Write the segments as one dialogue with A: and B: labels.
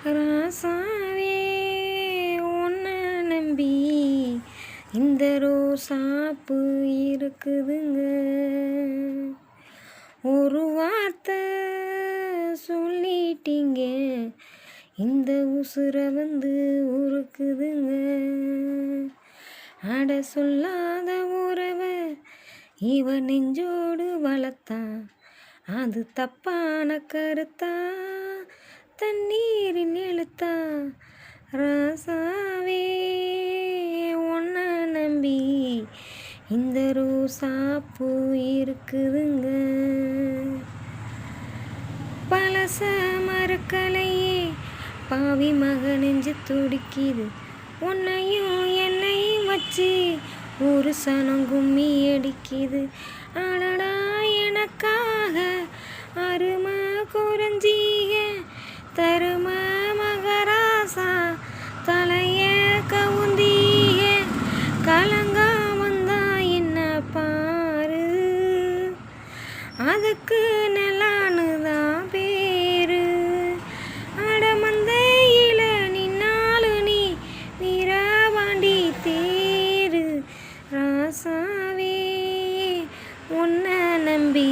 A: ராசாவே உன்னை நம்பி இந்த ரோசாப்பு இருக்குதுங்க. ஒரு வார்த்தை சொல்லிட்டீங்க, இந்த உசுரை உருக்குதுங்க. அட சொல்லாத உறவை இவ நெஞ்சோடு வளர்த்தான், அது தப்பான கருத்தா தண்ணீரின் எழுத்தா. ராசாவே உன்னை நம்பி இந்த ரோசாப்பூ இருக்குதுங்க. பழச மறுக்கலையே பாவி மக நெஞ்சு துடிக்குது, உன்னையும் என்னையும் வச்சு ஒரு சனம் கும்மி அடிக்குது. அடடா எனக்காக அருமை குறைஞ்சீக, தரும மகராசா தலைய கவுந்தீக. கலங்கா வந்தா என்ன பாரு, அதுக்கு நெலானுதான் பேரு. அடமந்தையில நின்னாலு நீ வீரபாண்டி தேரு. ராசாவே உன்னை நம்பி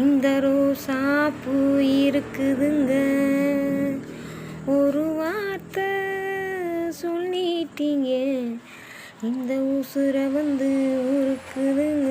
A: இந்த ரோசாப்பூ இருக்குதுங்க. ஒரு வார்த்தை சொல்லிட்டீங்க, இந்த உசுரை உருக்குதுங்க.